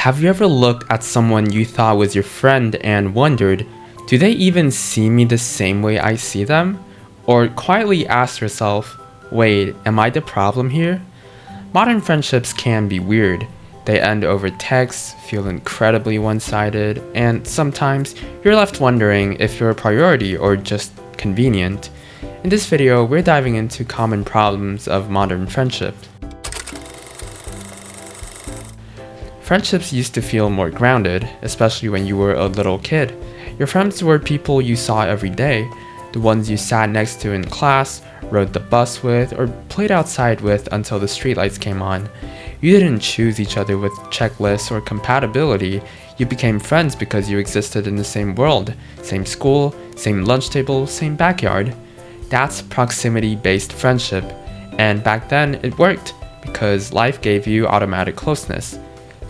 Have you ever looked at someone you thought was your friend and wondered, do they even see me the same way I see them? Or quietly ask yourself, wait, am I the problem here? Modern friendships can be weird. They end over text, feel incredibly one-sided, and sometimes you're left wondering if you're a priority or just convenient. In this video, we're diving into common problems of modern friendships. Friendships used to feel more grounded, especially when you were a little kid. Your friends were people you saw every day, the ones you sat next to in class, rode the bus with, or played outside with until the streetlights came on. You didn't choose each other with checklists or compatibility. You became friends because you existed in the same world, same school, same lunch table, same backyard. That's proximity-based friendship, and back then it worked because life gave you automatic closeness.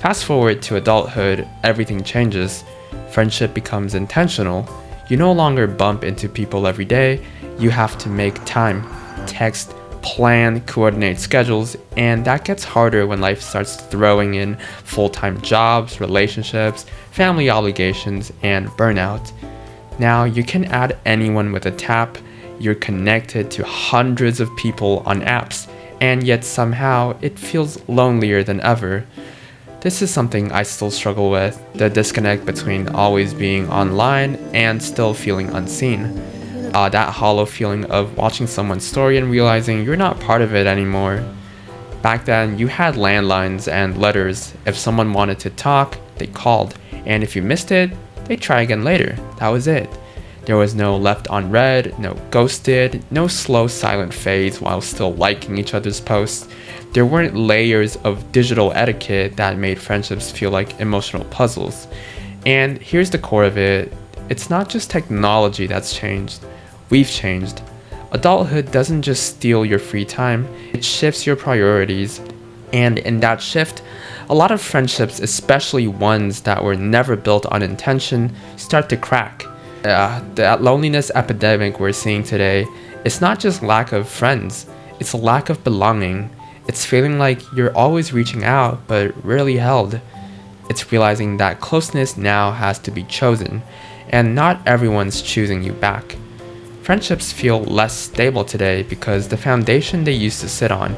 Fast forward to adulthood, everything changes. Friendship becomes intentional. You no longer bump into people every day. You have to make time, text, plan, coordinate schedules, and that gets harder when life starts throwing in full-time jobs, relationships, family obligations, and burnout. Now you can add anyone with a tap. You're connected to hundreds of people on apps, and yet somehow it feels lonelier than ever. This is something I still struggle with, the disconnect between always being online and still feeling unseen. That hollow feeling of watching someone's story and realizing you're not part of it anymore. Back then, you had landlines and letters. If someone wanted to talk, they called, and if you missed it, they'd try again later. That was it. There was no left unread, no ghosted, no slow silent phase while still liking each other's posts. There weren't layers of digital etiquette that made friendships feel like emotional puzzles. And here's the core of it. It's not just technology that's changed. We've changed. Adulthood doesn't just steal your free time, it shifts your priorities. And in that shift, a lot of friendships, especially ones that were never built on intention, start to crack. The loneliness epidemic we're seeing today is not just lack of friends, it's a lack of belonging. It's feeling like you're always reaching out but rarely held. It's realizing that closeness now has to be chosen, and not everyone's choosing you back. Friendships feel less stable today because the foundation they used to sit on,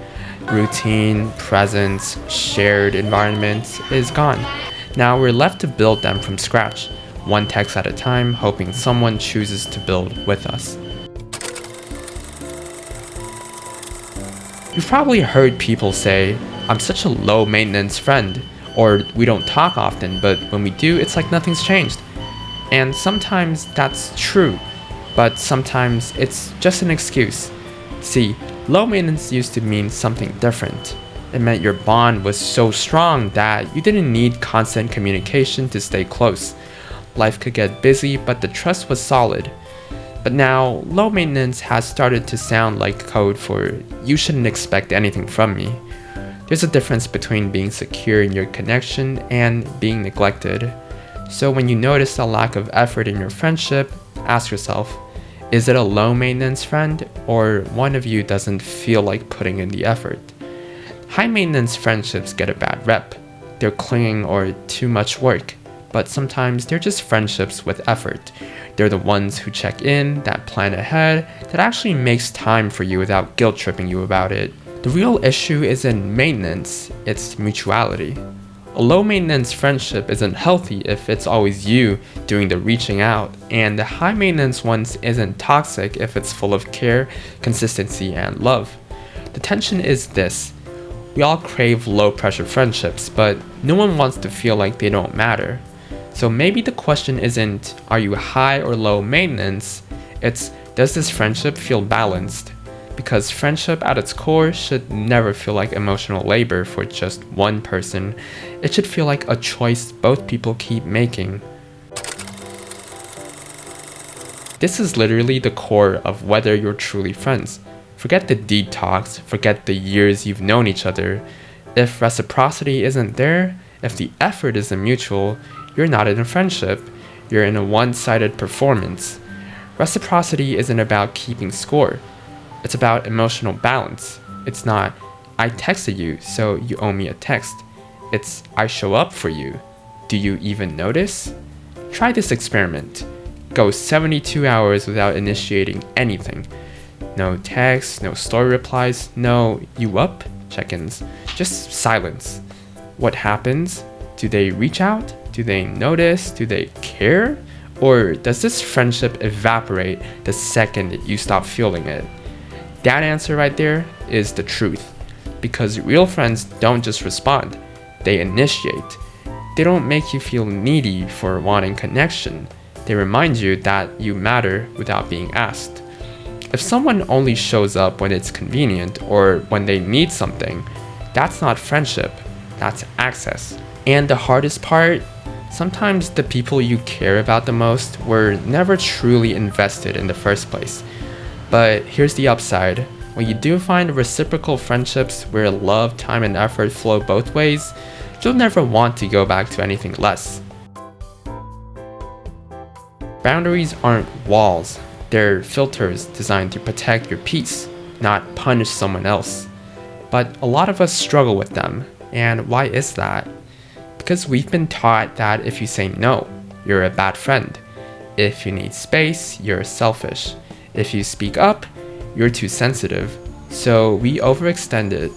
routine, presence, shared environments, is gone. Now we're left to build them from scratch, one text at a time, hoping someone chooses to build with us. You've probably heard people say, I'm such a low-maintenance friend, or we don't talk often, but when we do, it's like nothing's changed. And sometimes that's true, but sometimes it's just an excuse. See, low maintenance used to mean something different. It meant your bond was so strong that you didn't need constant communication to stay close. Life could get busy, but the trust was solid. But now, low maintenance has started to sound like code for you shouldn't expect anything from me. There's a difference between being secure in your connection and being neglected. So when you notice a lack of effort in your friendship, ask yourself, is it a low maintenance friend, or one of you doesn't feel like putting in the effort? High maintenance friendships get a bad rep. They're clinging or too much work. But sometimes they're just friendships with effort. They're the ones who check in, that plan ahead, that actually makes time for you without guilt tripping you about it. The real issue isn't maintenance, it's mutuality. A low maintenance friendship isn't healthy if it's always you doing the reaching out, and the high maintenance ones isn't toxic if it's full of care, consistency, and love. The tension is this. We all crave low pressure friendships, but no one wants to feel like they don't matter. So maybe the question isn't, are you high or low maintenance? It's, does this friendship feel balanced? Because friendship at its core should never feel like emotional labor for just one person. It should feel like a choice both people keep making. This is literally the core of whether you're truly friends. Forget the deep talks, forget the years you've known each other. If reciprocity isn't there, if the effort isn't mutual, you're not in a friendship, you're in a one-sided performance. Reciprocity isn't about keeping score. It's about emotional balance. It's not, I texted you, so you owe me a text. It's I show up for you. Do you even notice? Try this experiment. Go 72 hours without initiating anything. No texts, no story replies, no you up check-ins, just silence. What happens? Do they reach out? Do they notice? Do they care? Or does this friendship evaporate the second that you stop feeling it? That answer right there is the truth. Because real friends don't just respond, they initiate. They don't make you feel needy for wanting connection. They remind you that you matter without being asked. If someone only shows up when it's convenient or when they need something, that's not friendship, that's access. And the hardest part, sometimes the people you care about the most were never truly invested in the first place. But here's the upside. When you do find reciprocal friendships where love, time, and effort flow both ways, you'll never want to go back to anything less. Boundaries aren't walls. They're filters designed to protect your peace, not punish someone else. But a lot of us struggle with them. And why is that? Because we've been taught that if you say no, you're a bad friend. If you need space, you're selfish. If you speak up, you're too sensitive. So we overextend it.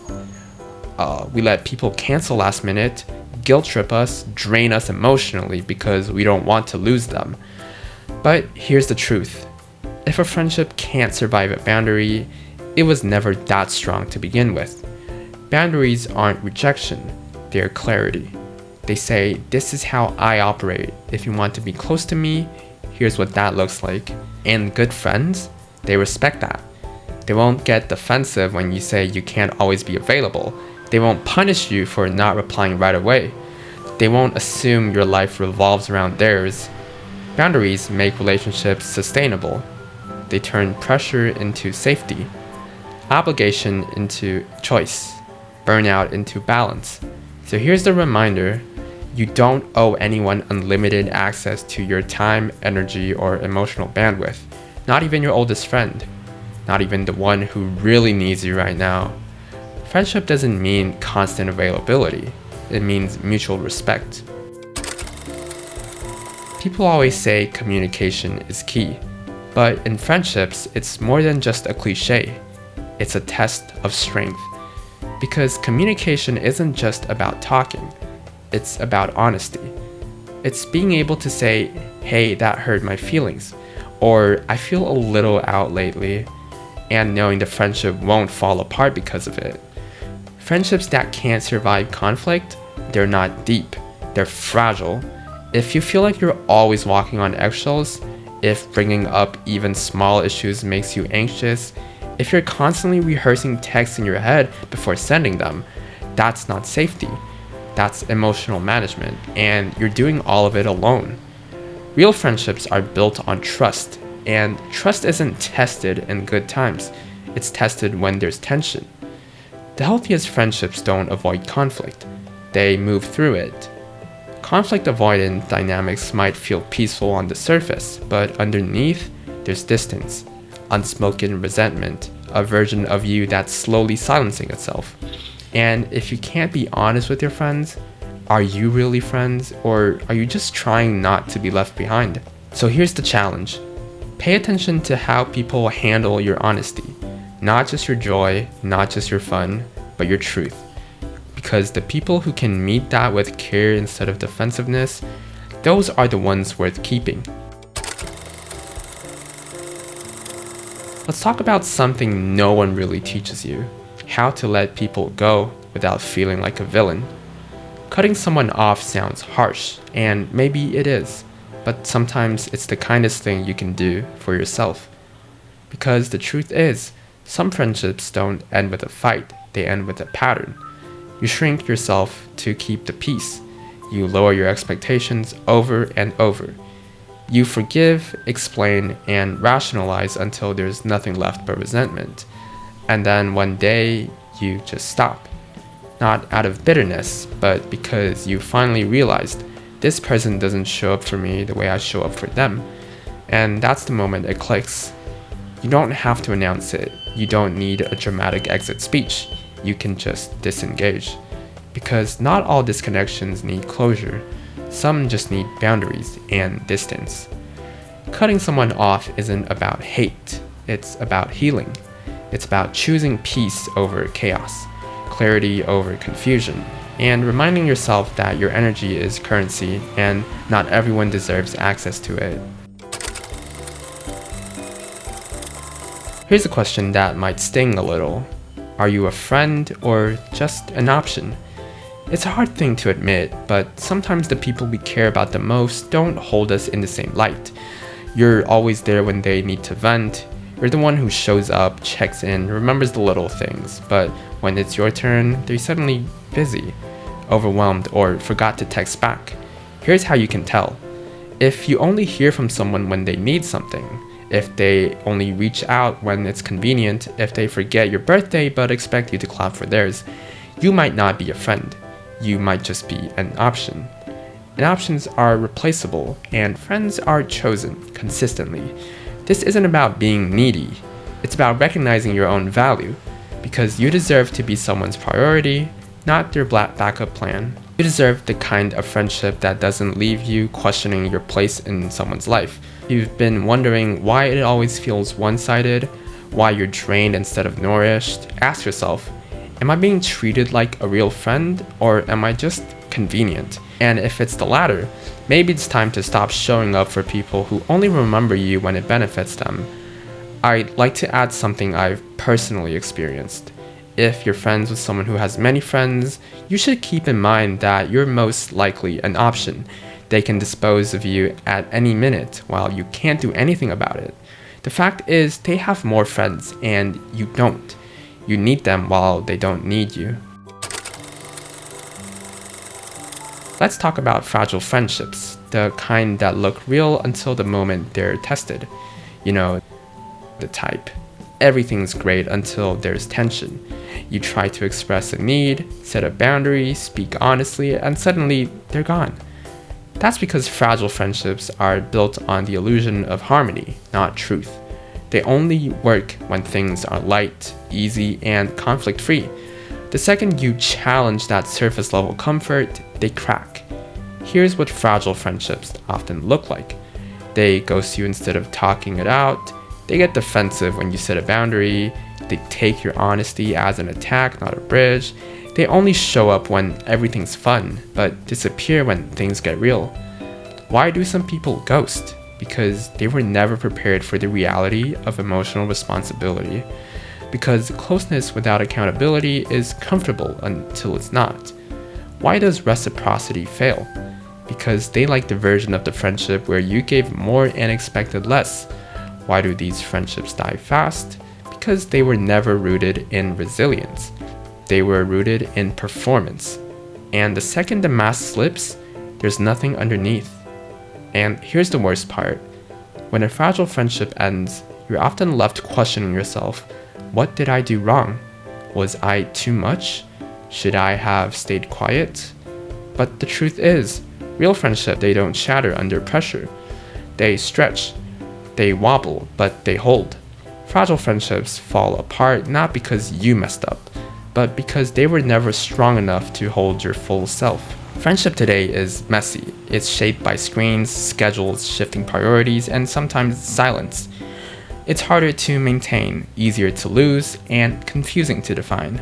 We let people cancel last minute, guilt trip us, drain us emotionally because we don't want to lose them. But here's the truth. If a friendship can't survive a boundary, it was never that strong to begin with. Boundaries aren't rejection, they're clarity. They say, this is how I operate. If you want to be close to me, here's what that looks like. And good friends, they respect that. They won't get defensive when you say you can't always be available. They won't punish you for not replying right away. They won't assume your life revolves around theirs. Boundaries make relationships sustainable. They turn pressure into safety, obligation into choice, burnout into balance. So here's the reminder. You don't owe anyone unlimited access to your time, energy, or emotional bandwidth. Not even your oldest friend. Not even the one who really needs you right now. Friendship doesn't mean constant availability. It means mutual respect. People always say communication is key. But in friendships, it's more than just a cliche. It's a test of strength. Because communication isn't just about talking. It's about honesty. It's being able to say, hey, that hurt my feelings, or I feel a little out lately, and knowing the friendship won't fall apart because of it. Friendships that can't survive conflict, they're not deep, they're fragile. If you feel like you're always walking on eggshells, if bringing up even small issues makes you anxious, if you're constantly rehearsing texts in your head before sending them, that's not safety. That's emotional management, and you're doing all of it alone. Real friendships are built on trust, and trust isn't tested in good times. It's tested when there's tension. The healthiest friendships don't avoid conflict. They move through it. Conflict avoidant dynamics might feel peaceful on the surface, but underneath, there's distance, unspoken resentment, a version of you that's slowly silencing itself. And if you can't be honest with your friends, are you really friends, or are you just trying not to be left behind? So here's the challenge. Pay attention to how people handle your honesty. Not just your joy, not just your fun, but your truth. Because the people who can meet that with care instead of defensiveness, those are the ones worth keeping. Let's talk about something no one really teaches you. How to let people go without feeling like a villain. Cutting someone off sounds harsh, and maybe it is, but sometimes it's the kindest thing you can do for yourself. Because the truth is, some friendships don't end with a fight, they end with a pattern. You shrink yourself to keep the peace. You lower your expectations over and over. You forgive, explain, and rationalize until there's nothing left but resentment. And then one day, you just stop. Not out of bitterness, but because you finally realized this person doesn't show up for me the way I show up for them. And that's the moment it clicks. You don't have to announce it. You don't need a dramatic exit speech. You can just disengage. Because not all disconnections need closure. Some just need boundaries and distance. Cutting someone off isn't about hate, it's about healing. It's about choosing peace over chaos, clarity over confusion, and reminding yourself that your energy is currency and not everyone deserves access to it. Here's a question that might sting a little. Are you a friend or just an option? It's a hard thing to admit, but sometimes the people we care about the most don't hold us in the same light. You're always there when they need to vent. You're the one who shows up, checks in, remembers the little things, but when it's your turn, they're suddenly busy, overwhelmed, or forgot to text back. Here's how you can tell. If you only hear from someone when they need something, if they only reach out when it's convenient, if they forget your birthday but expect you to clap for theirs, you might not be a friend. You might just be an option. And options are replaceable, and friends are chosen consistently. This isn't about being needy. It's about recognizing your own value, because you deserve to be someone's priority, not their backup plan. You deserve the kind of friendship that doesn't leave you questioning your place in someone's life. You've been wondering why it always feels one-sided, why you're drained instead of nourished. Ask yourself, am I being treated like a real friend, or am I just convenient? And if it's the latter, maybe it's time to stop showing up for people who only remember you when it benefits them. I'd like to add something I've personally experienced. If you're friends with someone who has many friends, you should keep in mind that you're most likely an option. They can dispose of you at any minute while you can't do anything about it. The fact is, they have more friends and you don't. You need them while they don't need you. Let's talk about fragile friendships, the kind that look real until the moment they're tested. You know, the type. Everything's great until there's tension. You try to express a need, set a boundary, speak honestly, and suddenly they're gone. That's because fragile friendships are built on the illusion of harmony, not truth. They only work when things are light, easy, and conflict-free. The second you challenge that surface level comfort, they crack. Here's what fragile friendships often look like. They ghost you instead of talking it out. They get defensive when you set a boundary. They take your honesty as an attack, not a bridge. They only show up when everything's fun, but disappear when things get real. Why do some people ghost? Because they were never prepared for the reality of emotional responsibility. Because closeness without accountability is comfortable until it's not. Why does reciprocity fail? Because they like the version of the friendship where you gave more and expected less. Why do these friendships die fast? Because they were never rooted in resilience. They were rooted in performance. And the second the mask slips, there's nothing underneath. And here's the worst part. When a fragile friendship ends, you're often left questioning yourself. What did I do wrong? Was I too much? Should I have stayed quiet? But the truth is, real friendship, they don't shatter under pressure. They stretch. They wobble, but they hold. Fragile friendships fall apart not because you messed up, but because they were never strong enough to hold your full self. Friendship today is messy. It's shaped by screens, schedules, shifting priorities, and sometimes silence. It's harder to maintain, easier to lose, and confusing to define.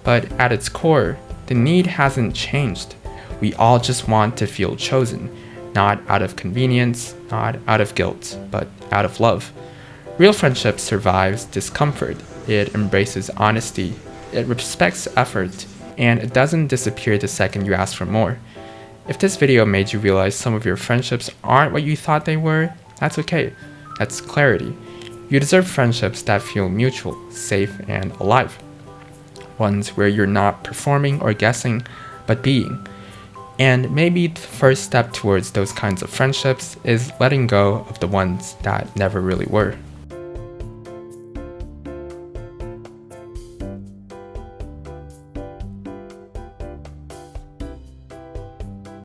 But at its core, the need hasn't changed. We all just want to feel chosen, not out of convenience, not out of guilt, but out of love. Real friendship survives discomfort. It embraces honesty. It respects effort, and it doesn't disappear the second you ask for more. If this video made you realize some of your friendships aren't what you thought they were, that's okay. That's clarity. You deserve friendships that feel mutual, safe, and alive. Ones where you're not performing or guessing, but being. And maybe the first step towards those kinds of friendships is letting go of the ones that never really were.